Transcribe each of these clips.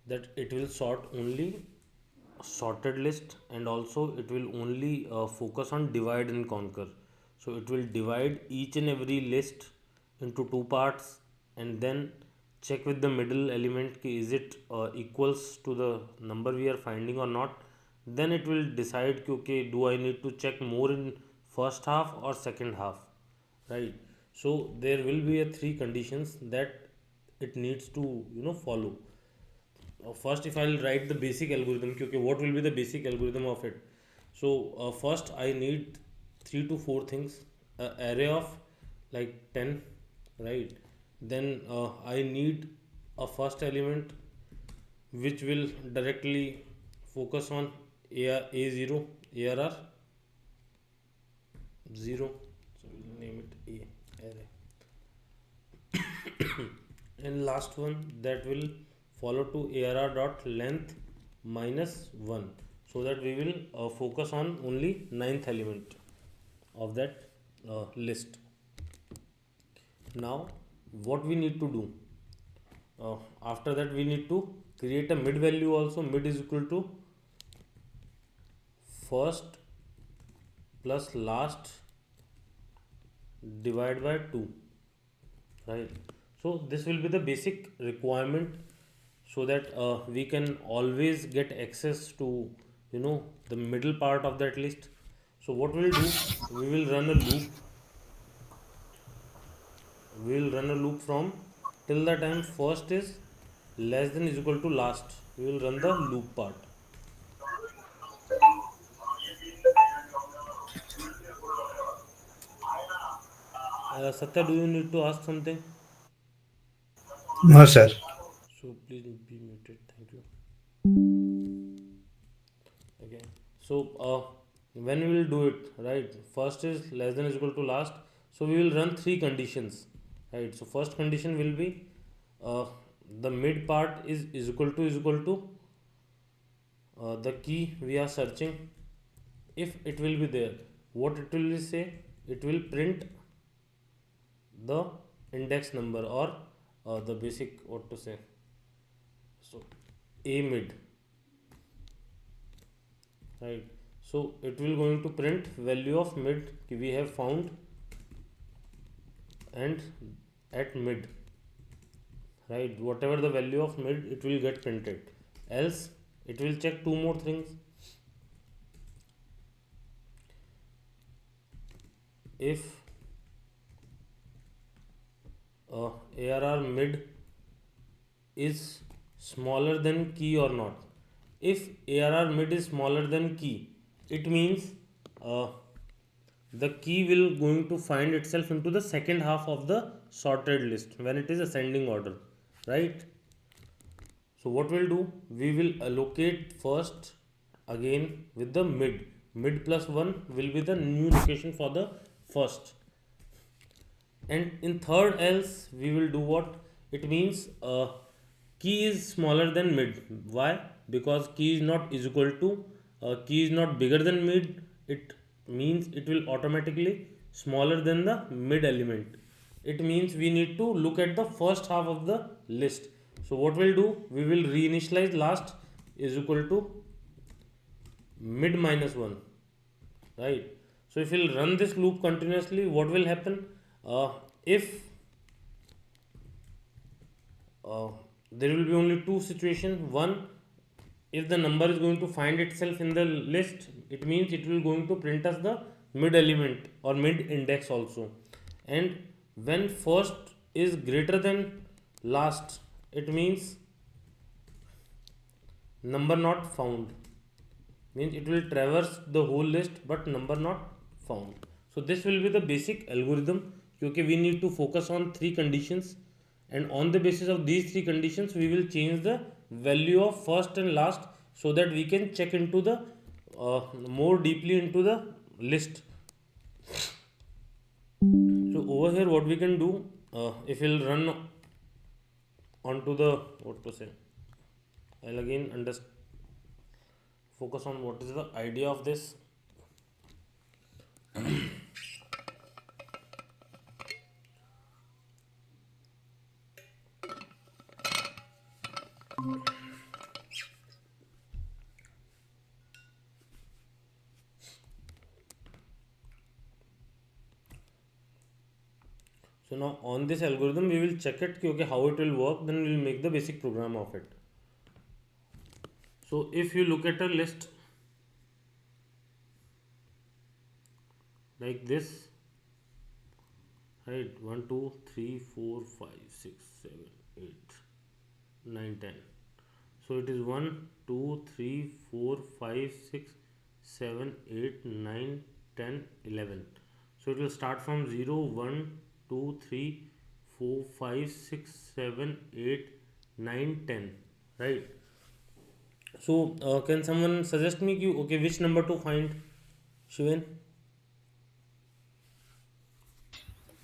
that it will sort only sorted list, and also it will only focus on divide and conquer. So it will divide each and every list into two parts, and then check with the middle element ki is it equals to the number we are finding or not. Then it will decide कि okay, do I need to check more in first half or second half, right? So there will be a three conditions that it needs to follow. First, if I'll write the basic algorithm, okay, what will be the basic algorithm of it? So first I need three to four things. Array of like 10, right? Then I need a first element which will directly focus on a0 arr 0, so we'll name it a array. And last one that will follow to arr dot length minus 1, so that we will focus on only ninth element of that list. Now what we need to do, after that we need to create a mid value also. Mid is equal to first plus last divided by 2, right? So this will be the basic requirement, so that we can always get access to the middle part of that list. So what we'll do, we will run a loop. We will run a loop from till the time first is less than is equal to last. We will run the loop part. Satya, do you need to ask something? No, sir. So please be muted, thank you. Okay. So when we will do it, right? First is less than is equal to last. So we will run three conditions, right? So first condition will be uh, the mid part is equal to the key we are searching. If it will be there, what it will say? It will print the index number, or the basic, what to say, so a mid, right? So it will going to print value of mid we have found, and at mid, right? Whatever the value of mid, it will get printed. Else it will check two more things. If arr mid is smaller than key or not. If arr mid is smaller than key, it means uh, the key will going to find itself into the second half of the sorted list when it is ascending order, right? So what we'll do, we will allocate first again with the mid. Mid plus 1 will be the new location for the first. And in third else we will do what? It means key is smaller than mid. Why? Because key is not is equal to key is not bigger than mid. It means it will automatically smaller than the mid element. It means we need to look at the first half of the list. So what we'll do, we will reinitialize last is equal to mid minus 1, right? So if we'll run this loop continuously, what will happen? If uh, there will be only two situations. One, if the number is going to find itself in the list, it means it will going to print us the mid element or mid index also. And when first is greater than last, it means number not found, means it will traverse the whole list but number not found. So this will be the basic algorithm. Okay, we need to focus on three conditions, and on the basis of these three conditions we will change the value of first and last, so that we can check into the more deeply into the list. So over here what we can do, if we'll run onto the, what to say, I'll again focus on what is the idea of this. So now on this algorithm we will check it okay how it will work, then we will make the basic program of it. So if you look at a list like this, right, 1 2 3 4 5 6 7 8 9 10. So it is 1 2 3 4 5 6 7 8 9 10 11. So it will start from 0 1 2 3 4 5 6 7 8 9 10, right? So can someone suggest me कि okay which number to find, Shiven?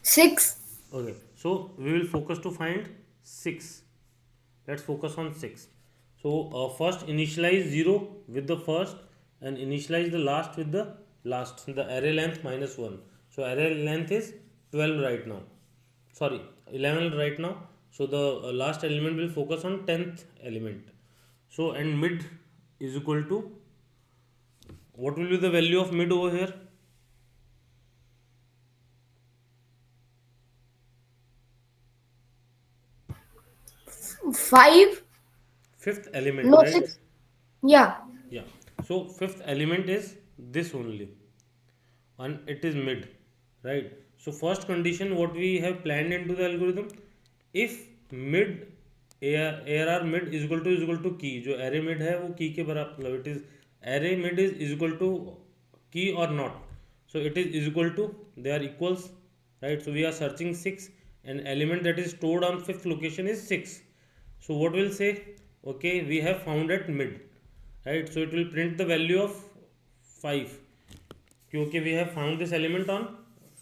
6. Okay, so we will focus to find 6. Let's focus on 6. So first initialize 0 with the first and initialize the last with the last, the array length minus 1. So array length is 12 right now, sorry 11 right now. So the last element will focus on 10th element. So and mid is equal to, what will be the value of mid over here? 5. Fifth element, No, right? 6. Yeah. Yeah. So fifth element is this only, and it is mid, right? So first condition what we have planned into the algorithm, if mid ARR mid is equal to key, जो array mid है वो key के बराबर, मतलब it is array mid is equal to key or not. So it is equal to, they are equals, right? So we are searching 6 and element that is stored on fifth location is 6. So what will say, okay we have found at mid, right? So it will print the value of 5 क्योंकि we have found this element on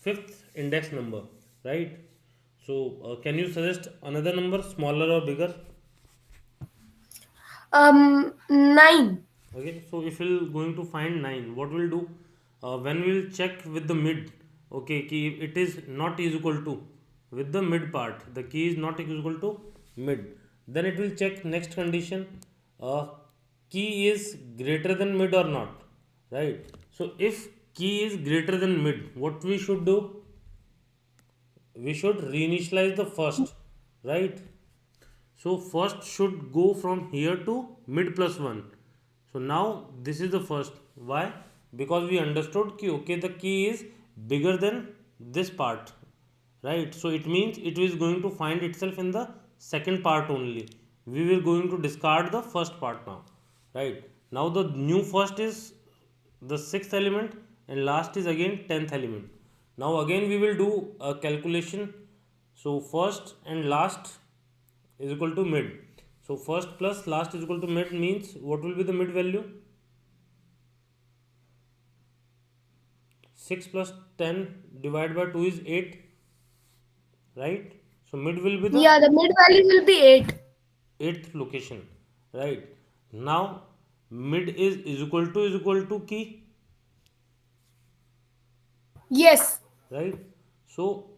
fifth index number, right? So can you suggest another number, smaller or bigger? 9. Okay, so if we're going to find 9, what we'll do, when we'll check with the mid, okay, key it is not is equal to, with the mid part the key is not equal to mid, then it will check next condition, uh, key is greater than mid or not, right? So if key is greater than mid, what we should do, we should reinitialize the first, right? So first should go from here to mid plus 1. So now this is the first. Why? Because we understood कि okay the key is bigger than this part, right? So it means it is going to find itself in the second part only. We were going to discard the first part now, right? Now the new first is the sixth element and last is again 10th element. Now again we will do a calculation. So first and last is equal to mid. So first plus last is equal to mid means what will be the mid value? 6 plus 10 divided by 2 is 8, right? So mid will be the Yeah, the mid value will be 8. 8th location, right? Now mid is equal to key, Yes. right? So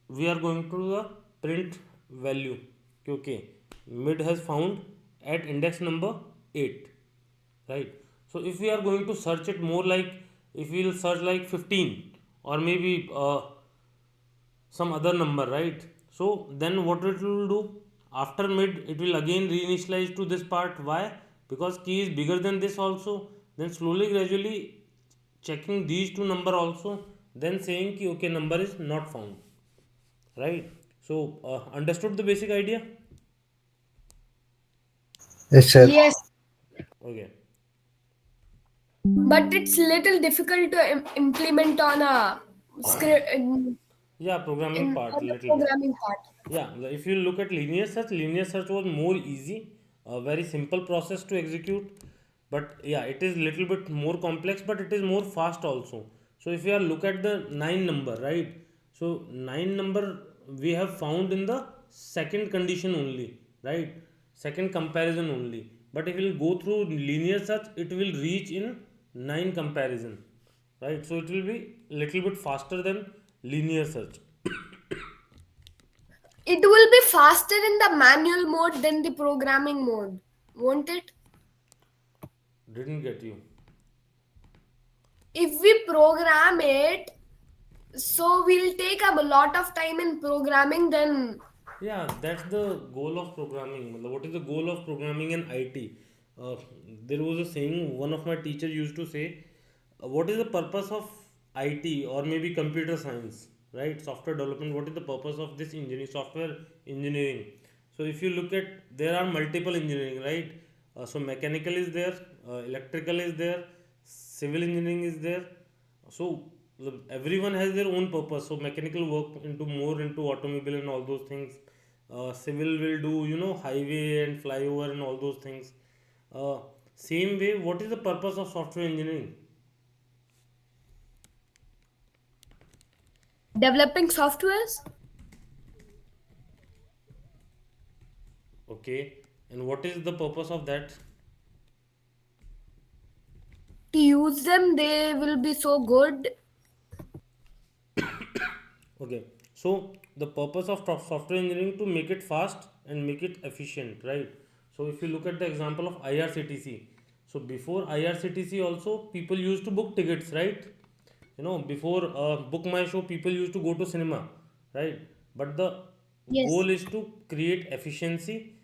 we are going to the print value क्योंकि mid has found at index number 8, right? So if we are going to search it more, like if we will search like 15 or maybe some other number, right? So then what it will do, after mid it will again reinitialize to this part. Why? Because key is bigger than this also, then slowly gradually checking these two number also, then saying कि okay number is not found, right? So understood the basic idea? Yes, sir. Yes. Okay. But it's little difficult to implement on a script Yeah, programming part on the little bit. programming part. Yeah, if you look at linear search was more easy, a very simple process to execute. But yeah, it is little bit more complex, but it is more fast also. So if you are look at the 9 number, right? So 9 number we have found in the second condition only, right? Second comparison only. But if you will go through linear search, it will reach in 9 comparison, right? So it will be little bit faster than linear search. It will be faster in the manual mode than the programming mode, won't it? Didn't get you. If we program it So we'll take up a lot of time in programming then. Yeah, that's the goal of programming. मतलब, what is the goal of programming in IT? Uh, there was a saying one of my teachers used to say, what is the purpose of IT or maybe computer science, right? Software development. What is the purpose of this engineering, software engineering? So if you look at, there are multiple engineering, right? So mechanical is there, electrical is there, civil engineering is there. So everyone has their own purpose. So mechanical work into more into automobile and all those things. Civil will do, highway and flyover and all those things. Uh, Same way, what is the purpose of software engineering? Developing softwares? Okay, and what is the purpose of that? To use them, they will be so good. Okay, so the purpose of software engineering to make it fast and make it efficient, right? So if you look at the example of IRCTC, so before IRCTC also people used to book tickets, right? Before Book My Show, people used to go to cinema, right? But the Yes. goal is to create efficiency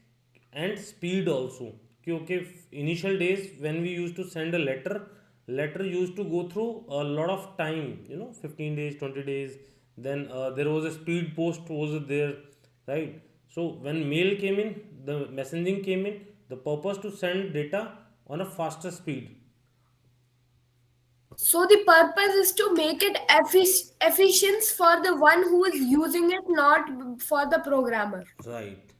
and speed also. Okay, initial days when we used to send a letter used to go through a lot of time, 15 days, 20 days. Then there was a speed post was there, right? So when mail came in, the messaging came in, the purpose to send data on a faster speed. So the purpose is to make it efficient for the one who is using it, not for the programmer. Right.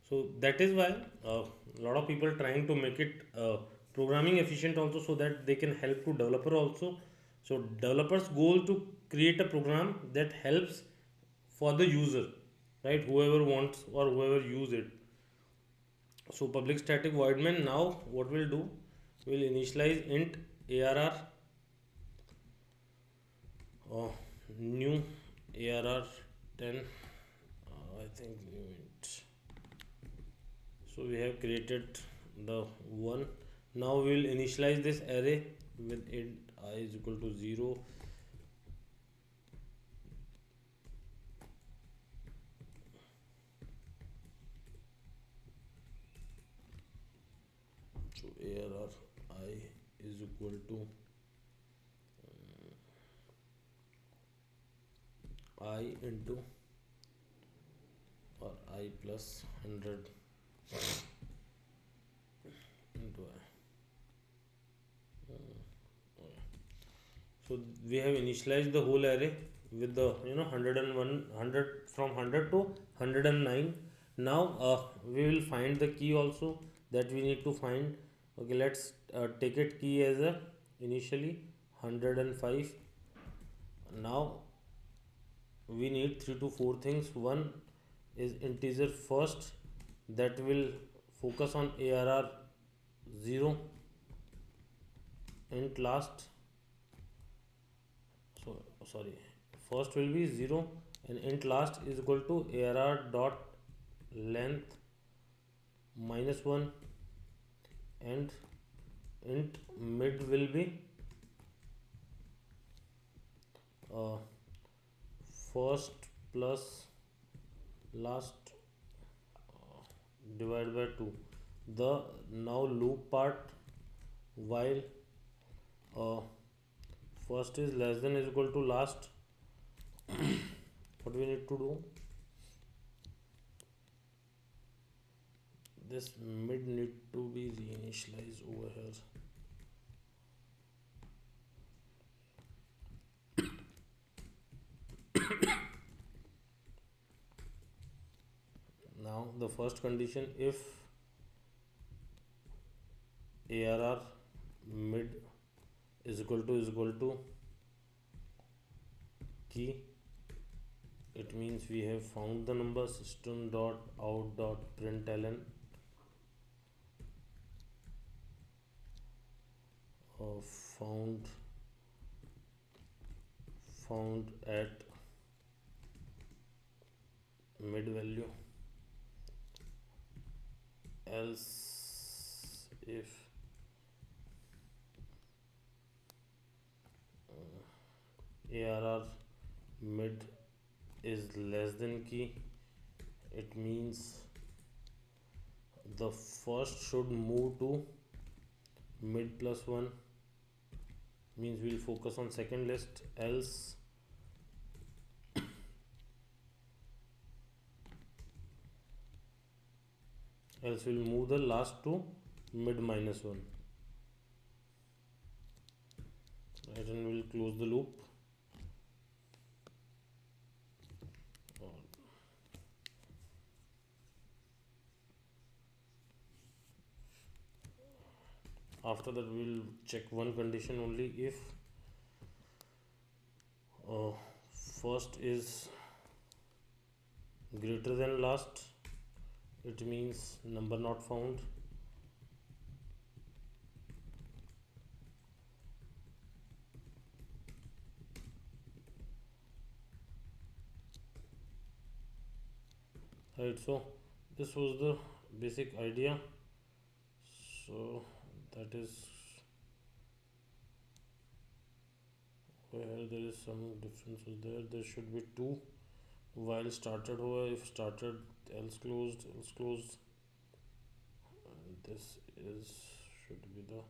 So that is why a lot of people trying to make it programming efficient also, so that they can help to developer also. So developers goal to create a program that helps for the user, right? Whoever wants or whoever use it. So public static void main, now what we'll do, we'll initialize int arr, uh, new arr 10, I think new int. So we have created the one. Now we will initialize this array with int I is equal to 0. So arr I is equal to I into, or I plus 100 into I. So we have initialized the whole array with the 101, 100, from 100 to 109. Now we will find the key also that we need to find. Okay, let's take it key as a initially 105. Now we need 3 to 4 things. One is integer first, that will focus on arr 0, int last, so sorry, first will be 0 and int last is equal to arr dot length minus 1, and int mid will be uh, first plus last divided by 2. The now loop part, while uh, first is less than is equal to last, what we need to do, this mid need to be reinitialized over here. Now the first condition, if arr mid is equal to key, it means we have found the number. System dot out dot println found at mid value, else if ARR mid is less than key, it means the first should move to mid plus 1, means we'll focus on second list, else we'll move the last to mid minus 1. Right, and we'll close the loop. After that we'll check one condition only. If first is greater than last, it means number not found. Right, so this was the basic idea. So that is where there is some differences there should be 2 while started हुआ, if started else closed, and this is should be the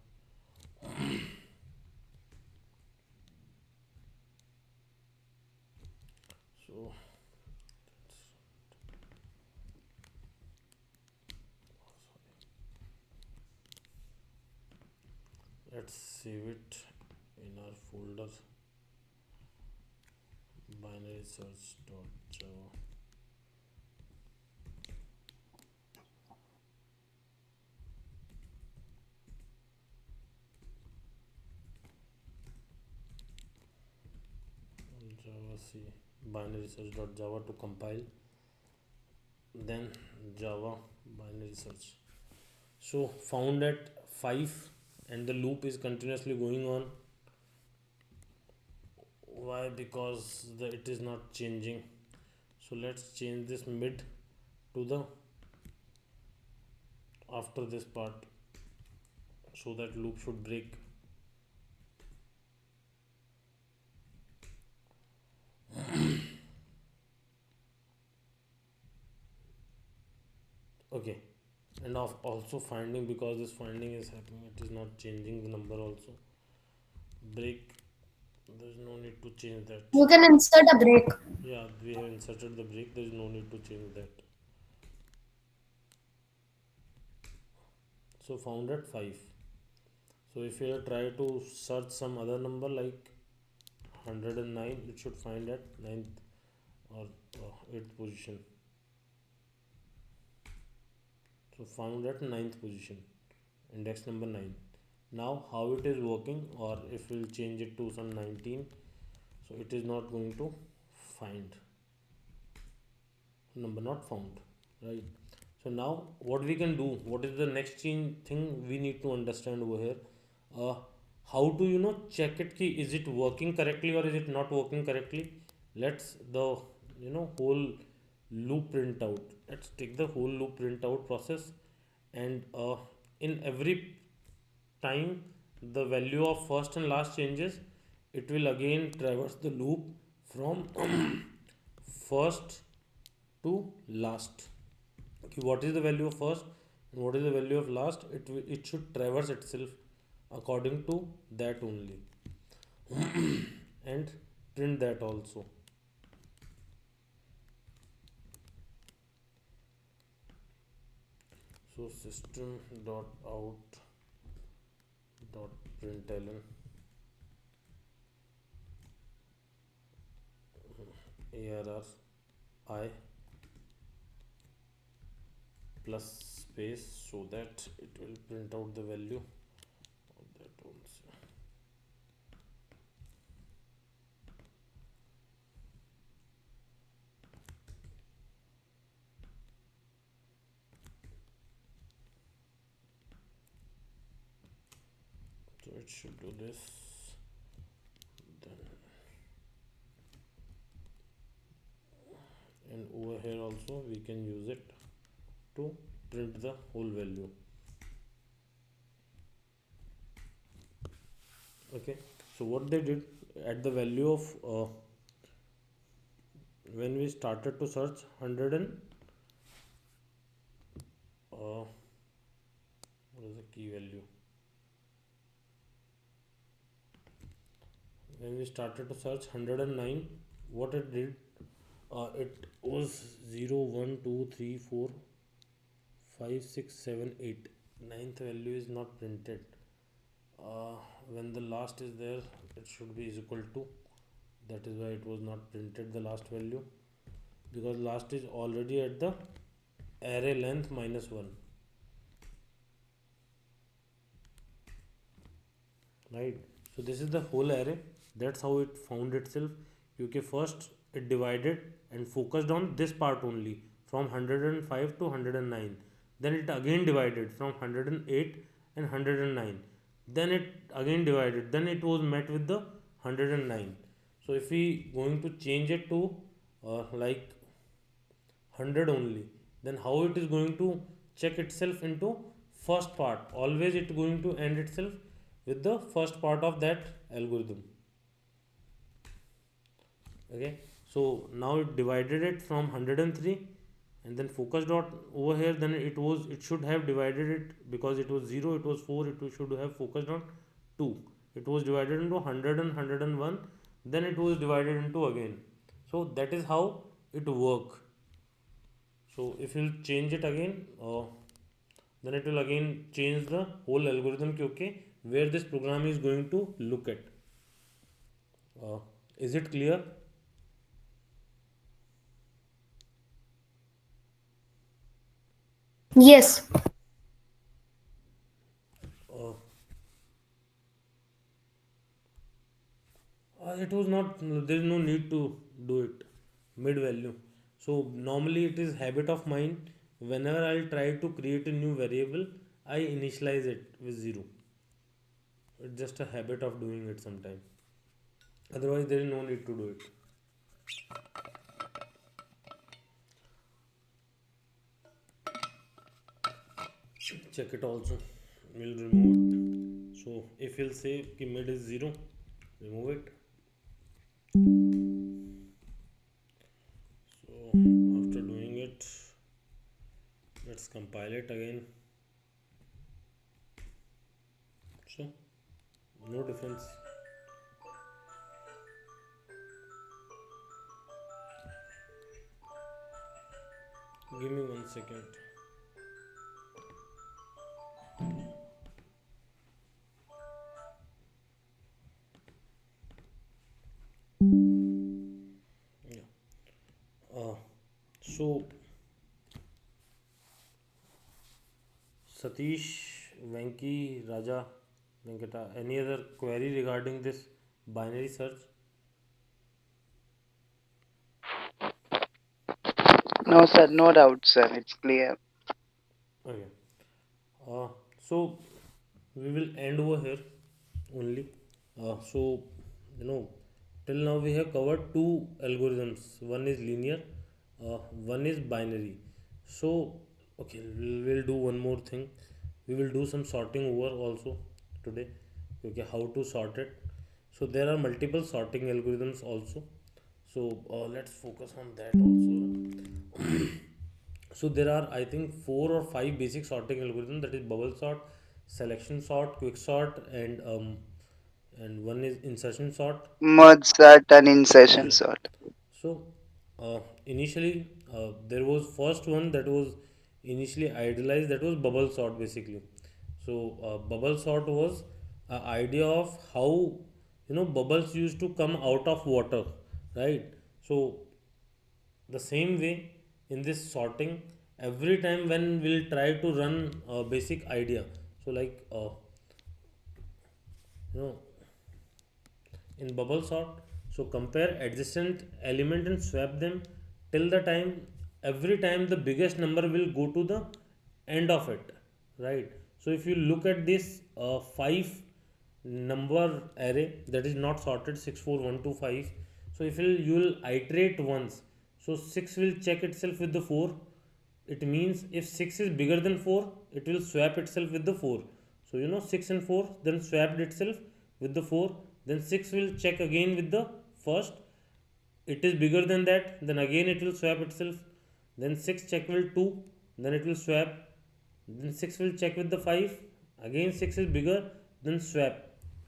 so let's save it in our folder binary search.java. Java C binary search.java to compile, then Java binary search. So found at 5 and the loop is continuously going on. Why? Because it is not changing. So let's change this mid to the after this part, so that loop should break. Okay, and of also finding, because this finding is happening, it is not changing the number also. Break, there is no need to change that. You can insert a break. Yeah, we have inserted the break, there is no need to change that. So found at 5. So if you try to search some other number like 109, it should find at 9th or 8th position. So found at 9th position, index number 9. Now how it is working, or if we'll change it to some 19, so it is not going to find number not found, right? So now what we can do, what is the next thing we need to understand over here, how to check it ki is it working correctly or is it not working correctly. Let's the whole loop print out. Let's take the whole loop print out process, and in every time the value of first and last changes, it will again traverse the loop from first to last. Okay, what is the value of first and what is the value of last, it should traverse itself according to that only and print that also. So system dot out dot println arr I plus space, so that it will print out the value of that also. So it should do this, then and over here also we can use it to print the whole value. Okay, so what they did, at the value of when we started to search 100 and what is the key value? When we started to search 109, what it did, it was 0 1 2 3 4 5 6 7 8. Ninth value is not printed. When the last is there, it should be is equal to, that is why it was not printed the last value, because last is already at the array length -1, right? So this is the whole array. That's how it found itself. Okay, first it divided and focused on this part only, from 105 to 109. Then it again divided from 108 and 109. Then it again divided. Then it was met with the 109. So if we going to change it to like 100 only, then how it is going to check itself into first part? Always it going to end itself with the first part of that algorithm. Okay, so now it divided it from 103 and then focus dot over here, then it should have divided it, because it was 0, it was 4, it should have focused on 2. It was divided into 100 and 101, then it was divided into again. So that is how it work. So if you change it again, then it will again change the whole algorithm ki, okay, where this program is going to look at. Is it clear? Yes. uh, it was not, there is no need to do it mid value. So normally it is habit of mine, whenever I'll try to create a new variable, I initialize it with 0. It's just a habit of doing it sometime, otherwise there is no need to do it. Check it also, we'll remove it. So if we'll say ki mid is 0, remove it. So after doing it, let's compile it again. So no difference. Give me 1 second. Yeah. So Satish, Venki, Raja, Venkata, any other query regarding this binary search? No, sir, no doubt, sir. It's clear. Okay. So we will end over here only. So till now we have covered two algorithms. One is linear, one is binary. So okay, we'll do one more thing. We will do some sorting over also today. Okay, how to sort it. So there are multiple sorting algorithms also. So let's focus on that also. So there are, I think, 4 or 5 basic sorting algorithms, that is bubble sort, selection sort, quick sort, and one is insertion sort. Merge sort and insertion Yeah. sort. So initially there was first one that was initially idealized, that was bubble sort basically. So bubble sort was an idea of how bubbles used to come out of water, right? So the same way in this sorting, every time when we'll try to run a basic idea, so like you know in bubble sort, so compare adjacent element and swap them till the time, every time the biggest number will go to the end of it, right? So if you look at this 5 number array that is not sorted, 6 4 1 2 5. So if you will iterate once, so 6 will check itself with the 4. It means if 6 is bigger than 4, it will swap itself with the 4. So 6 and 4 then swapped itself with the 4. then 6 will check again with the first. It is bigger than that, then again it will swap itself. Then 6 check with 2, then it will swap. Then 6 will check with the 5, again 6 is bigger, then swap,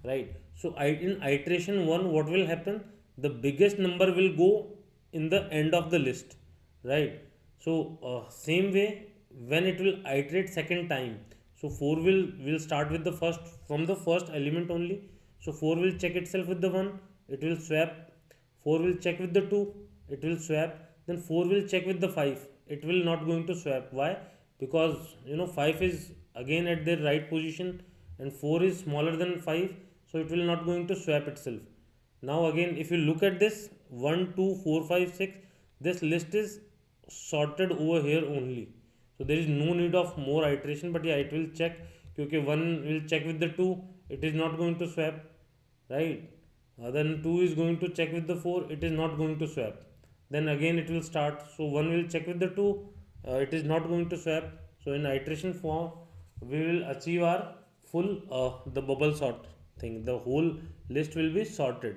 right? So in iteration 1, what will happen, the biggest number will go in the end of the list, right? So same way, when it will iterate second time, so 4 will start with the first, from the first element only. So 4 will check itself with the 1, it will swap. 4 will check with the 2, it will swap. Then 4 will check with the 5, it will not going to swap. Why? Because 5 is again at their right position, and 4 is smaller than 5, so it will not going to swap itself. Now again, if you look at this 1 2 4 5 6, this list is sorted over here only. So there is no need of more iteration, but yeah, it will check. Okay, 1 will check with the 2, it is not going to swap, right? Then 2 is going to check with the 4, it is not going to swap. Then again it will start. So 1 will check with the 2, it is not going to swap. So in iteration form, we will achieve our full the bubble sort thing. The whole list will be sorted.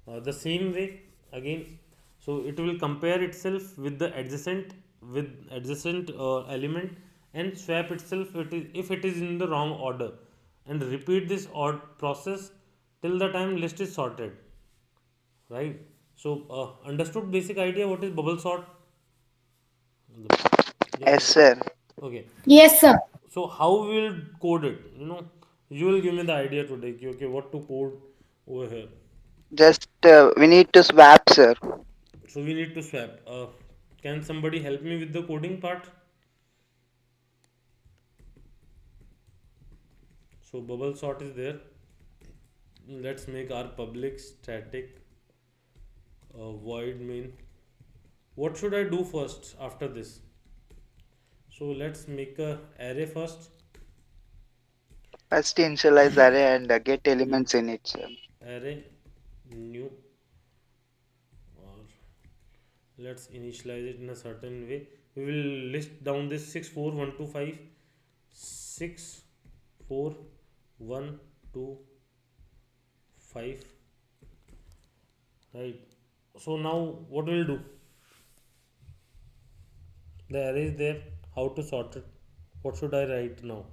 The same way again, so it will compare itself with the adjacent element, and swap itself if it is in the wrong order, and repeat this odd process till the time list is sorted, right? So understood basic idea what is bubble sort? Yeah, Yes, sir. okay. Yes, sir. So how we will code it, you will give me the idea today okay, what to code over here. Just we need to swap, sir. So we need to swap. Can somebody help me with the coding part? So bubble sort is there. Let's make our public static void main. What should I do first after this? So let's make a array first. First initialize array and get elements in it, sir. Array new, or let's initialize it in a certain way. We will list down this 6 4 1 2 5 6 4 1 2 5, right? So now what we'll do, the array is there, how to sort it, what should I write now?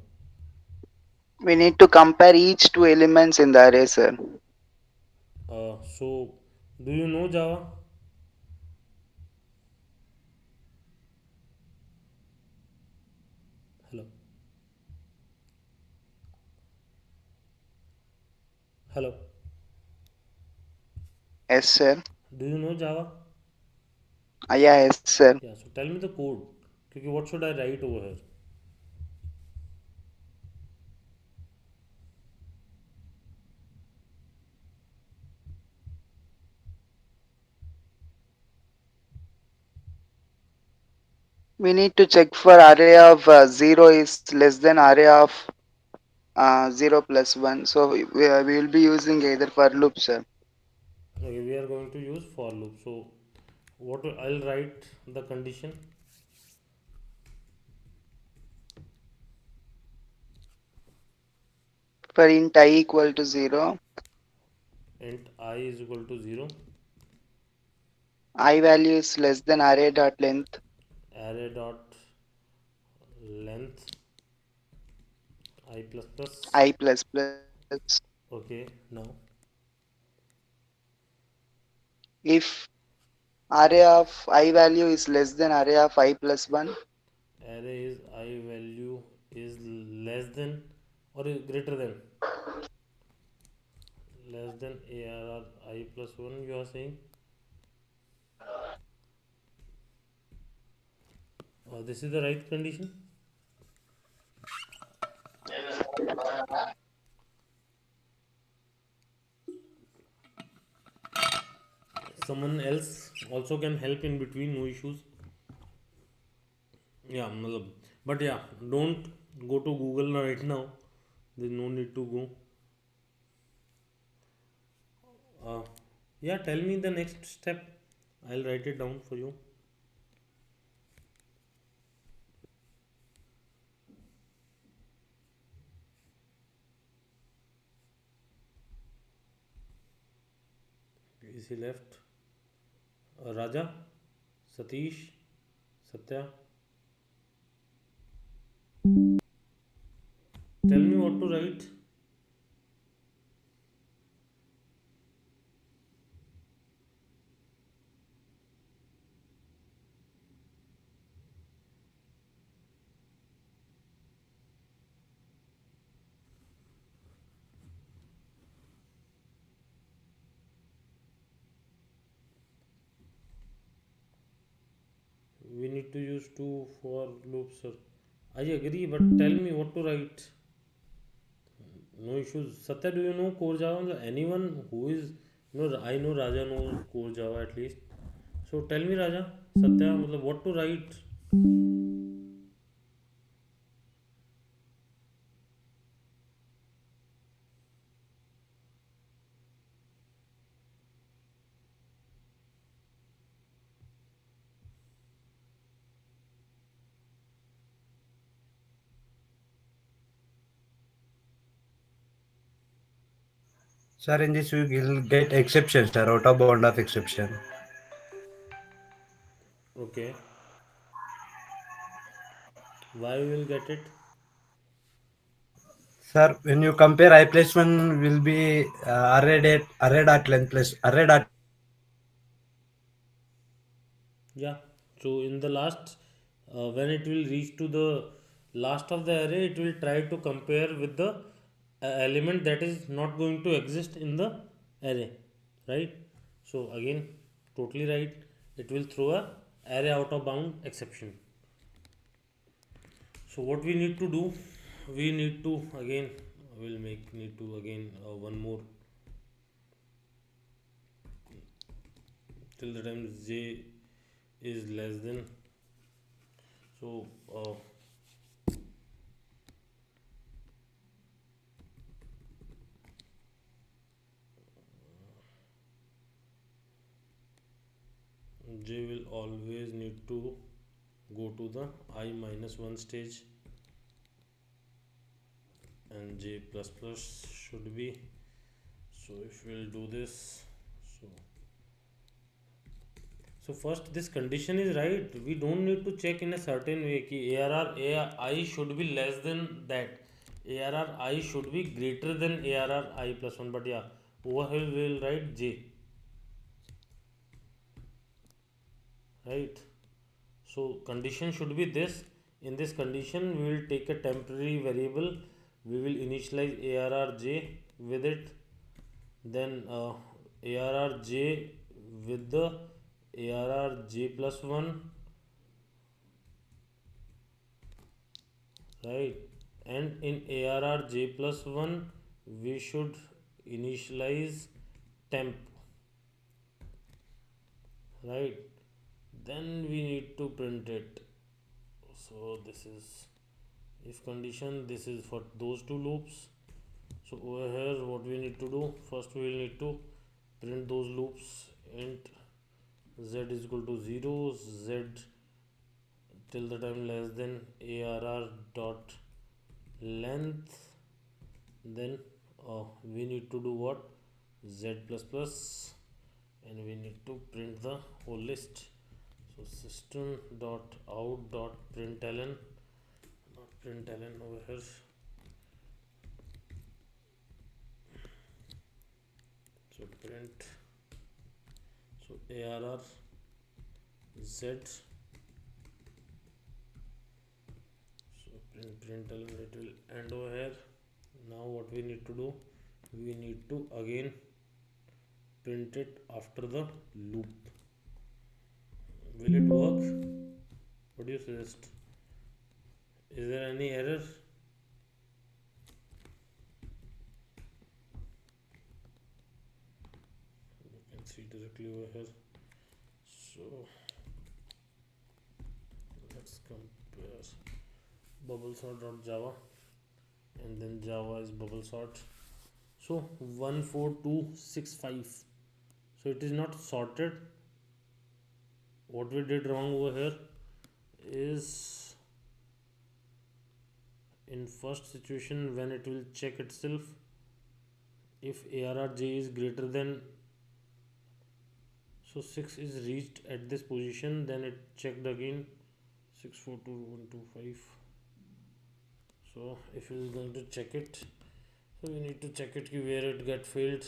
We need to compare each two elements in the array, sir. So do you know Java? Hello, hello, Yes, sir. do you know Java? Yeah, yes, sir. Yeah, so tell me the code. Okay, what should I write over here? We need to check for array of 0 is less than array of 0 plus 1. So we will be using either for loop, sir. Okay, we are going to use for loop. So what I'll write the condition. For int I equal to 0, Int I is equal to 0, I value is less than array dot length. array dot length I plus plus. I plus plus. Okay, now If array of I value is less than array of I plus 1, array is I value is less than or is greater than, less than arr I plus 1, you are saying. This is the right condition. Someone else also can help in between, no issues. Yeah, but yeah, don't go to Google right now. There's no need to go. Yeah, tell me the next step. I'll write it down for you. ABC left. Raja, Satish, Satya. Tell me what to write. We need to use two for loops, sir. I agree, but tell me what to write. No issues. Satya, do you know core Java? Anyone who is, I know Raja knows core Java at least. So tell me, Raja, Satya, what to write? Sir, in this we will get exception, sir, out of bound of exception. Okay. Why we will get it? Sir, when you compare I plus 1 will be array dot length plus array dot. Yeah. So in the last, when it will reach to the last of the array, it will try to compare with the element that is not going to exist in the array, right? So again, totally right. It will throw a array out of bound exception. So what we need to do? We need to again will make need to again one more till the time j is less than. So j will always need to go to the I minus 1 stage, and j plus plus should be. So if we'll do this, so first this condition is right. We don't need to check in a certain way कि ARR I should be less than that, ARR I should be greater than ARR I plus 1, but yeah, over here we will write j, right? So condition should be this. In this condition we will take a temporary variable, we will initialize ARR j with it, then ARR j with the ARR j plus 1, right? And in ARR j plus 1 we should initialize temp, right? Then we need to print it. So this is if condition, this is for those two loops. So over here what we need to do, first we will need to print those loops. Int z is equal to 0, z till the time less than ARR dot length, then we need to do what, z plus plus, and we need to print the whole list. So system dot out dot println, not println over here. So print, so ARR z, so println, it will end over here. Now what we need to do, we need to again print it after the loop. Will it work? What do you suggest? Is there any error? You can see directly over here. So let's compare bubble sort.java, and then Java is bubble sort. So 14265. So it is not sorted. What we did wrong over here is, in first situation when it will check itself, if ARRJ is greater than So 6 is reached at this position, then it checked again 642125. So if you are going to check it, so we need to check it where it get failed.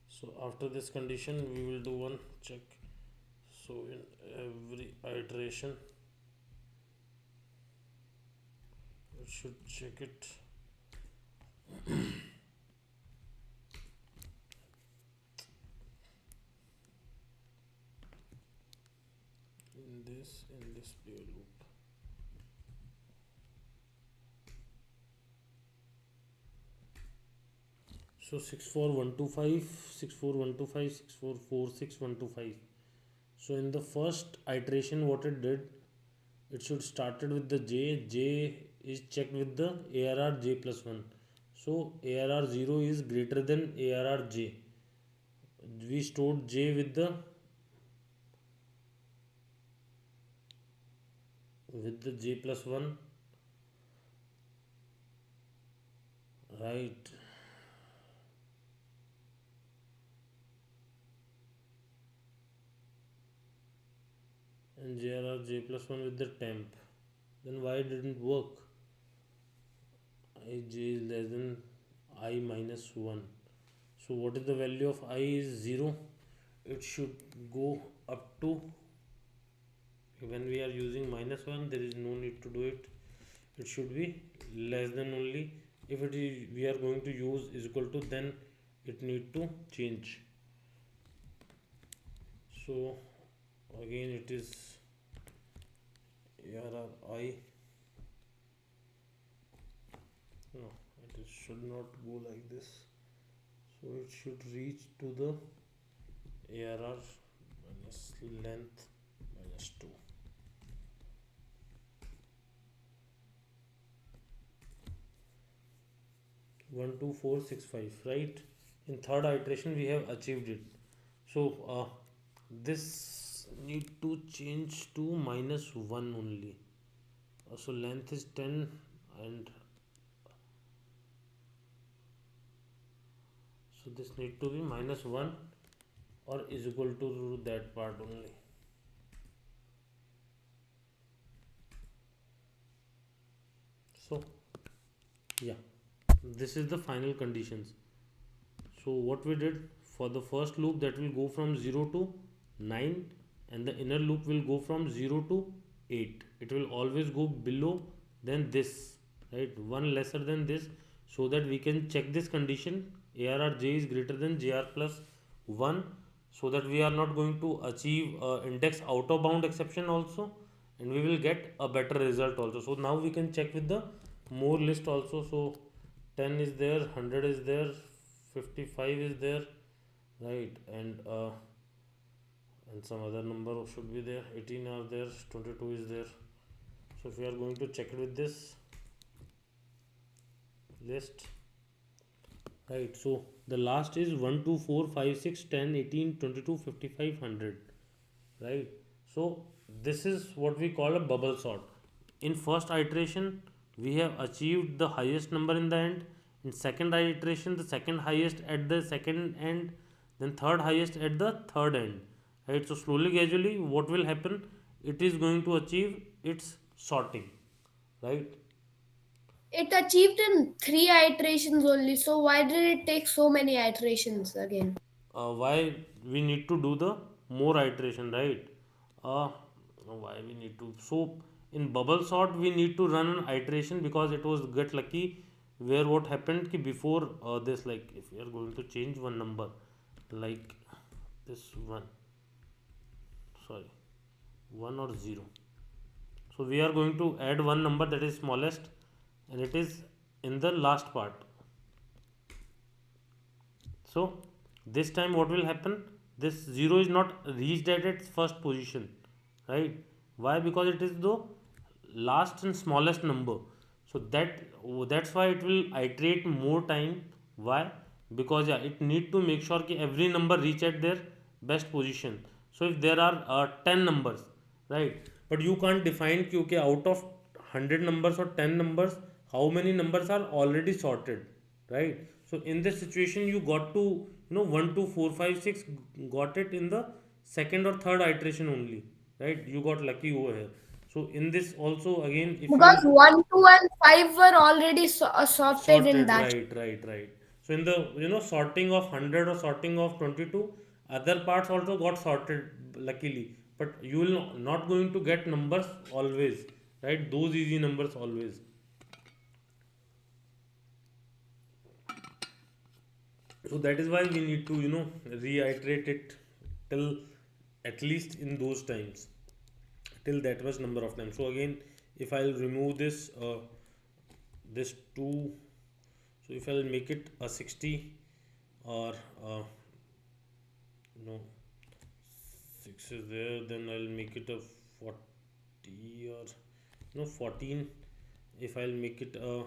So after this condition we will do one check. So in every iteration it should check it. in this play loop. So 64125, 64125, 6446125. So in the first iteration what it did, it should started with the j is checked with the ARR j plus 1. So ARR 0 is greater than ARR j. We stored j with the j plus 1, right? And JRR j plus 1 with the temp. Then why it didn't work? I j is less than I minus 1. So what is the value of I is 0. It should go up to, when we are using minus 1 there is no need to do it. It should be less than only. If it is we are going to use is equal to, then it need to change. So again it is ARR I. No, it is, should not go like this. So it should reach to the ARR minus length minus 2. One, two, four, six, five, right? In third iteration we have achieved it. So this need to change to minus 1 only. So length is 10 and so this need to be minus 1 or is equal to that part only. So yeah, this is the final conditions. So what we did for the first loop, that will go from 0 to 9 and the inner loop will go from 0 to 8. It will always go below than this, right? One lesser than this, so that we can check this condition ARR j is greater than JR plus 1, so that we are not going to achieve index out of bound exception also, and we will get a better result also. So now we can check with the more list also. So 10 is there, 100 is there, 55 is there, right? And some other number should be there. 18 are there, 22 is there. So if we are going to check it with this list, right? So the last is 1 2 4 5 6 10 18 22 55 100, right? So this is what we call a bubble sort. In first iteration we have achieved the highest number in the end. In second iteration, the second highest at the second end, then third highest at the third end, right? So slowly gradually what will happen, it is going to achieve its sorting, right? It achieved in 3 iterations only. So why did it take so many iterations again? Why we need to do the more iteration, right? Why we need to, so in bubble sort we need to run an iteration, because it was get lucky where what happened ki before this, like if we are going to change one number like this one, sorry, 1 or 0, so we are going to add one number that is smallest and it is in the last part. So this time what will happen, this 0 is not reached at its first position, right? Why? Because it is the last and smallest number. So that's why it will iterate more time. Why? Because yeah, it need to make sure कि every number reach at their best position. So if there are 10 numbers, right, but you can't define कि okay, out of 100 numbers or 10 numbers, how many numbers are already sorted, right? So in this situation you got to 1 2 4 5 6 got it in the second or third iteration only, right? You got lucky over here. So in this also again, if Because you'll 1, 2, and 5 were already sorted in sorted, that. right. So in the sorting of 100 or sorting of 22, other parts also got sorted luckily. But you will not going to get numbers always, right? Those easy numbers always. So that is why we need to reiterate it till at least in those times, till that much number of times. So again, if I'll remove this 2, so if I'll make it a 60, or no 6 is there, then I'll make it a 40, or 14. If I'll make it a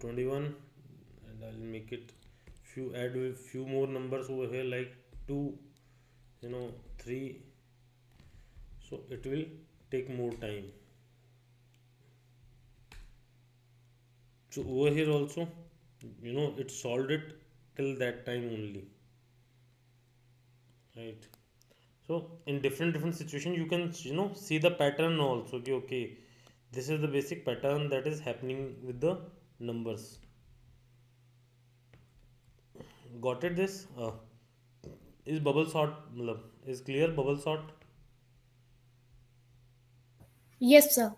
21, and I'll make it add a few more numbers over here, like 2, 3. So it will take more time. So over here also, it solved it till that time only, right? So in different situation, you can see the pattern also. Okay, this is the basic pattern that is happening with the numbers. Got it? This is bubble sort, is clear? Bubble sort. Yes, sir.